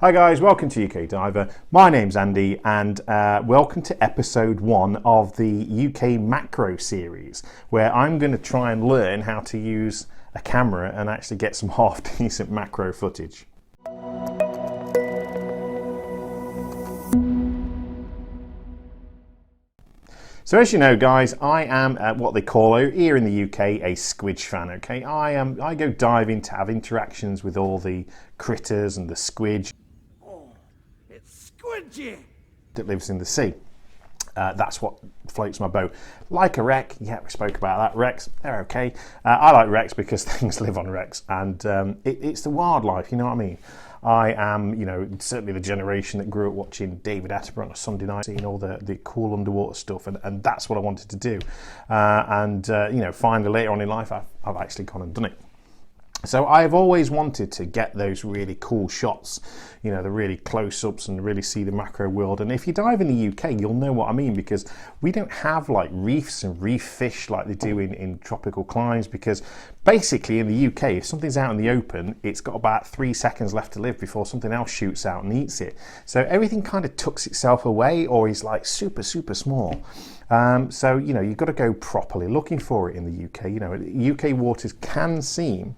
Hi guys, welcome to UK Diver. My name's Andy and welcome to episode 1 of the UK macro series, where I'm going to try and learn how to use a camera and actually get some half decent macro footage. So as you know guys, I am what they call here in the UK a squidge fan, okay? I go diving to have interactions with all the critters and the squidge. Oh, it's squidgy! That lives in the sea. That's what floats my boat. Like a wreck, yeah, we spoke about that. Wrecks, they're okay. I like wrecks because things live on wrecks, and it's the wildlife, you know what I mean? I am, you know, certainly the generation that grew up watching David Attenborough on a Sunday night, seeing all the cool underwater stuff, and that's what I wanted to do. You know, finally later on in life, I've actually gone and done it. So I've always wanted to get those really cool shots, you know, the really close-ups and really see the macro world. And if you dive in the UK, you'll know what I mean, because we don't have like reefs and reef fish like they do in tropical climes, because basically in the UK, if something's out in the open, it's got about 3 seconds left to live before something else shoots out and eats it. So everything kind of tucks itself away or is like super, super small. So, you know, you've got to go properly looking for it in the UK. You know, UK waters can seem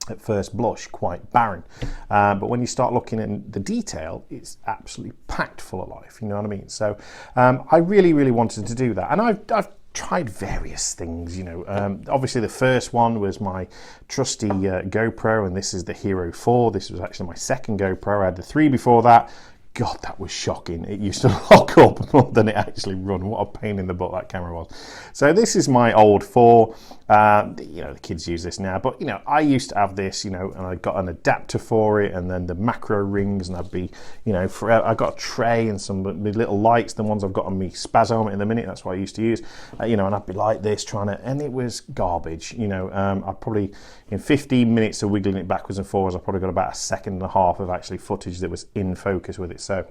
at first blush quite barren, but when you start looking at the detail, it's absolutely packed full of life, you know what I mean? So I really wanted to do that, and I've tried various things, you know. Obviously the first one was my trusty GoPro, and this is the Hero 4. This was actually my second GoPro. I had the 3 before that. God, that was shocking. It used to lock up more than it actually run. What a pain in the butt that camera was. So this is my old 4. You know, the kids use this now, but you know, I used to have this, you know, and I got an adapter for it, and then the macro rings, and I'd be, you know, I got a tray and some little lights, the ones I've got on me Spaz helmet in the minute, that's what I used to use, you know, and I'd be like this trying to, and it was garbage, you know. I probably, in 15 minutes of wiggling it backwards and forwards, I probably got about 1.5 seconds of actually footage that was in focus with it. So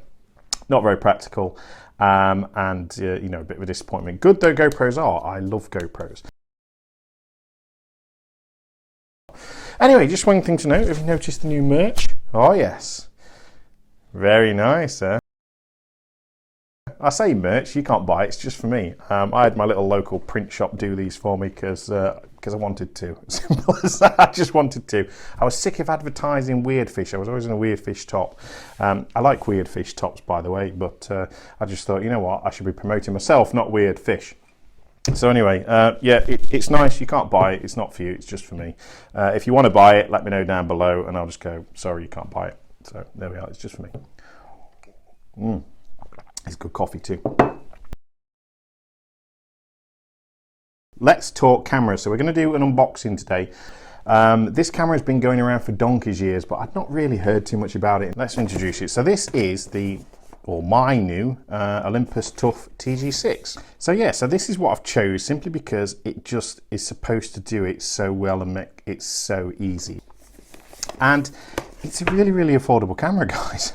not very practical, and you know, a bit of a disappointment. Good though GoPros are, I love GoPros. Anyway, just one thing to note, have you noticed the new merch? Oh yes, very nice, eh? I say merch, you can't buy it, it's just for me. I had my little local print shop do these for me because I wanted to. Simple as that, I just wanted to. I was sick of advertising weird fish. I was always in a weird fish top. I like weird fish tops, by the way, but I just thought, you know what, I should be promoting myself, not weird fish. So anyway, yeah, it's nice. You can't buy it. It's not for you. It's just for me. If you want to buy it, let me know down below, and I'll just go, sorry, you can't buy it. So there we are. It's just for me. It's good coffee too. Let's talk cameras. So we're going to do an unboxing today. This camera has been going around for donkey's years, but I've not really heard too much about it. Let's introduce it. So this is my new Olympus TG-6. So yeah, so this is what I've chose simply because it just is supposed to do it so well and make it so easy. And it's a really affordable camera, guys.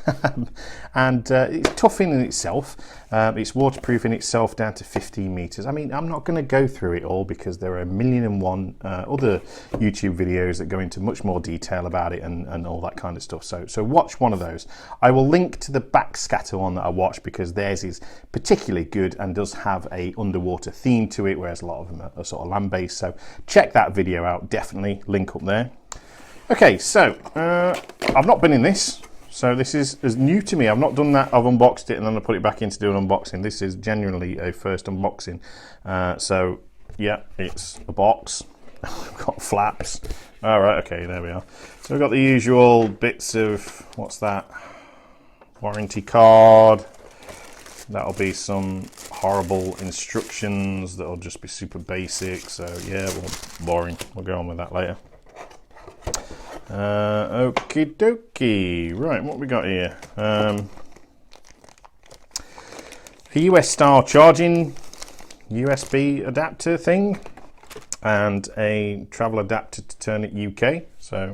And it's tough in itself. It's waterproof in itself down to 15 meters. I mean, I'm not going to go through it all because there are 1,000,001 other YouTube videos that go into much more detail about it and all that kind of stuff. So watch one of those. I will link to the backscatter one that I watched because theirs is particularly good and does have a underwater theme to it, whereas a lot of them are sort of land-based. So check that video out, definitely, link up there. Okay, so I've not been in this, so this is as new to me. I've not done that. I've unboxed it and then I put it back in to do an unboxing. This is genuinely a first unboxing. So yeah, it's a box. I've got flaps. All right, okay, there we are. So we've got the usual bits of, what's that? Warranty card. That'll be some horrible instructions that'll just be super basic. So yeah, well, boring. We'll go on with that later. Okie dokie. Right, what we got here? A US style charging USB adapter thing and a travel adapter to turn it UK. So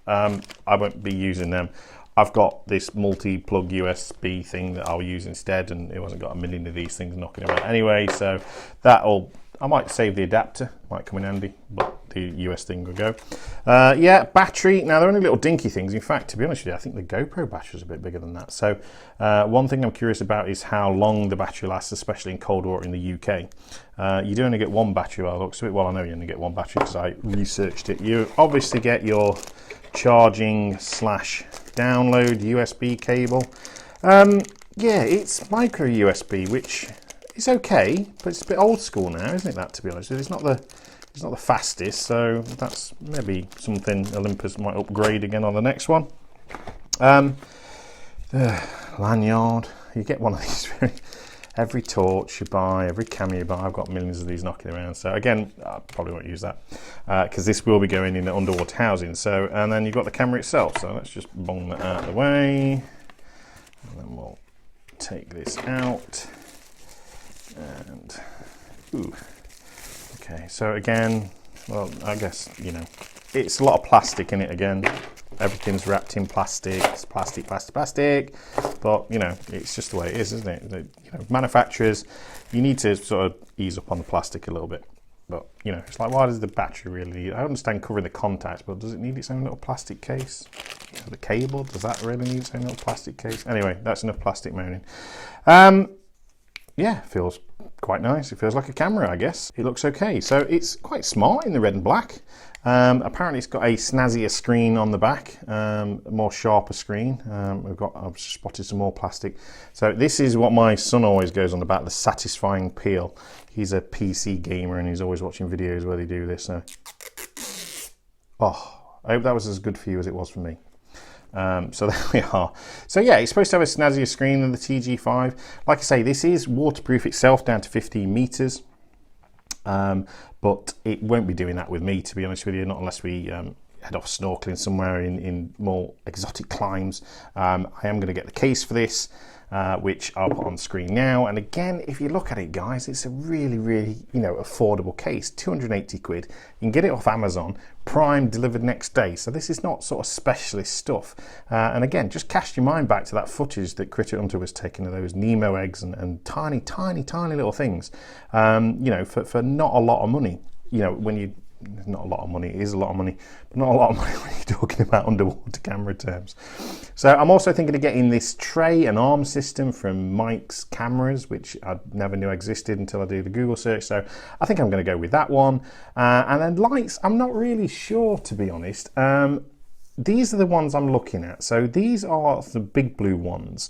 I won't be using them. I've got this multi-plug USB thing that I'll use instead, and it hasn't got 1,000,000 of these things knocking around anyway. So I might save the adapter, might come in handy, but the US thing will go. Yeah, battery. Now, they're only little dinky things. In fact, to be honest with you, I think the GoPro battery is a bit bigger than that. So one thing I'm curious about is how long the battery lasts, especially in cold water in the UK. You do only get one battery by the looks of it. Well, I know you only get one battery because I researched it. You obviously get your charging / download USB cable. Yeah, it's micro USB, which is okay, but it's a bit old school now, isn't it? That, to be honest, it's not the fastest, so that's maybe something Olympus might upgrade again on the next one. Lanyard, you get one of these every torch you buy, every camera you buy. I've got millions of these knocking around, so again, I probably won't use that because this will be going in the underwater housing. So, and then you've got the camera itself, so let's just bung that out of the way, and then we'll take this out. And ooh, okay, so again, well, I guess, you know, it's a lot of plastic in it again. Everything's wrapped in plastic. It's plastic, but you know, it's just the way it is, isn't it? You know, manufacturers, you need to sort of ease up on the plastic a little bit. But you know, it's like, why does the battery really need? I understand covering the contacts, but does it need its own little plastic case? You know, the cable, does that really need its own little plastic case? Anyway, that's enough plastic moaning. Yeah, feels quite nice. It feels like a camera, I guess. It looks okay. So it's quite smart in the red and black. Apparently it's got a snazzier screen on the back, a more sharper screen. I've spotted some more plastic. So this is what my son always goes on the back, the satisfying peel. He's a PC gamer and he's always watching videos where they do this. So. Oh, I hope that was as good for you as it was for me. So there we are. So yeah, it's supposed to have a snazzier screen than the TG5. Like I say, this is waterproof itself down to 15 meters. But it won't be doing that with me, to be honest with you, not unless we head off snorkeling somewhere in more exotic climes. I am going to get the case for this, which I'll put on screen now. And again, if you look at it, guys, it's a really, really, you know, affordable case, 280 quid. You can get it off Amazon, Prime, delivered next day. So this is not sort of specialist stuff. And again, just cast your mind back to that footage that Critter Hunter was taking of those Nemo eggs and tiny little things, you know, for not a lot of money. You know, when you, not a lot of money, it is a lot of money, but not a lot of money when you're talking about underwater camera terms. So I'm also thinking of getting this tray and arm system from Mike's Cameras, which I never knew existed until I do the Google search. So I think I'm going to go with that one. And then lights, I'm not really sure, to be honest. These are the ones I'm looking at. So these are the big blue ones.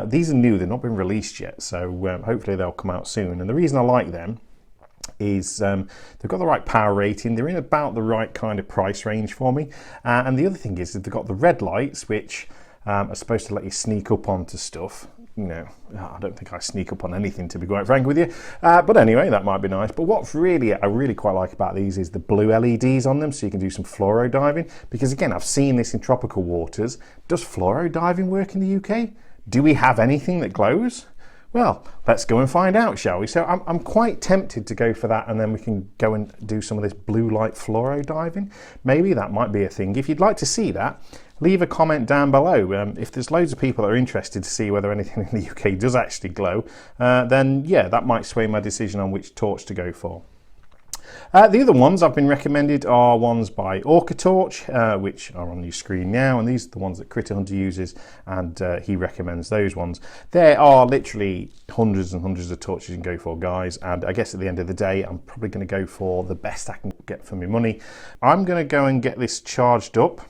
These are new, they've not been released yet. So hopefully they'll come out soon. And the reason I like them is they've got the right power rating, they're in about the right kind of price range for me, and the other thing is that they've got the red lights, which are supposed to let you sneak up onto stuff. You know, I don't think I sneak up on anything, to be quite frank with you, but anyway, that might be nice. But what's really, I really quite like about these is the blue LEDs on them, so you can do some fluoro diving, because again, I've seen this in tropical waters. Does fluoro diving work in the UK? Do we have anything that glows? Well, let's go and find out, shall we? So I'm quite tempted to go for that, and then we can go and do some of this blue light fluoro diving. Maybe that might be a thing. If you'd like to see that, leave a comment down below. If there's loads of people that are interested to see whether anything in the UK does actually glow, then yeah, that might sway my decision on which torch to go for. The other ones I've been recommended are ones by Orca Torch, which are on your screen now, and these are the ones that Critter Hunter uses, and he recommends those ones. There are literally hundreds and hundreds of torches you can go for, guys, and I guess at the end of the day, I'm probably going to go for the best I can get for my money. I'm going to go and get this charged up,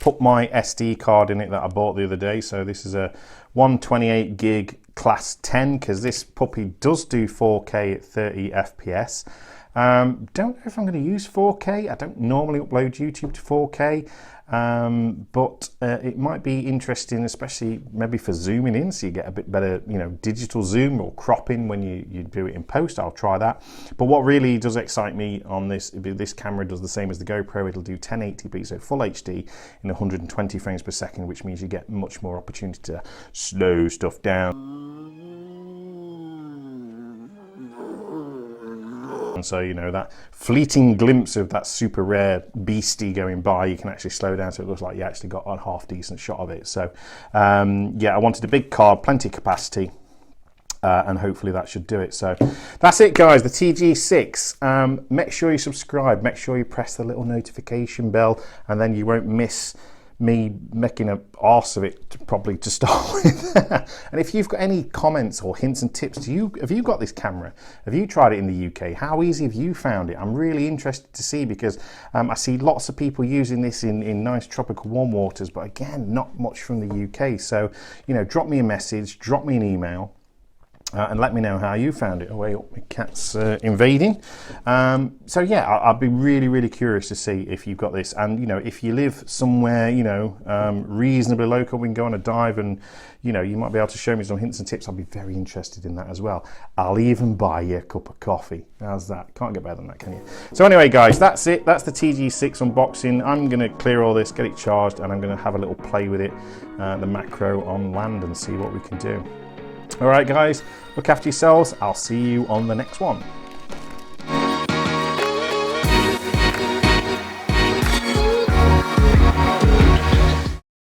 put my SD card in it that I bought the other day. So this is a 128 gig class 10, because this puppy does do 4K at 30 FPS. Don't know if I'm going to use 4K. I don't normally upload YouTube to 4K, but it might be interesting, especially maybe for zooming in, so you get a bit better, you know, digital zoom or cropping when you do it in post. I'll try that. But what really does excite me on this camera does the same as the GoPro. It'll do 1080p, so full HD in 120 frames per second, which means you get much more opportunity to slow stuff down. And so, you know, that fleeting glimpse of that super rare beastie going by, you can actually slow down so it looks like you actually got a half decent shot of it. So yeah, I wanted a big card, plenty of capacity. And hopefully that should do it. So that's it, guys, the TG-6. Make sure you subscribe, make sure you press the little notification bell, and then you won't miss me making an arse of it probably to start with. And if you've got any comments or hints and tips, have you got this camera? Have you tried it in the UK? How easy have you found it? I'm really interested to see, because I see lots of people using this in nice tropical warm waters, but again, not much from the UK. So, you know, drop me a message, drop me an email, and let me know how you found it. Oh wait, my cat's invading. So yeah, I'll be really curious to see if you've got this. And you know, if you live somewhere, you know, reasonably local, we can go on a dive, and you know, you might be able to show me some hints and tips. I'll be very interested in that as well. I'll even buy you a cup of coffee. How's that? Can't get better than that, can you? So anyway, guys, that's it. That's the TG-6 unboxing. I'm gonna clear all this, get it charged, and I'm gonna have a little play with it, the macro on land, and see what we can do. All right, guys, look after yourselves. I'll see you on the next one.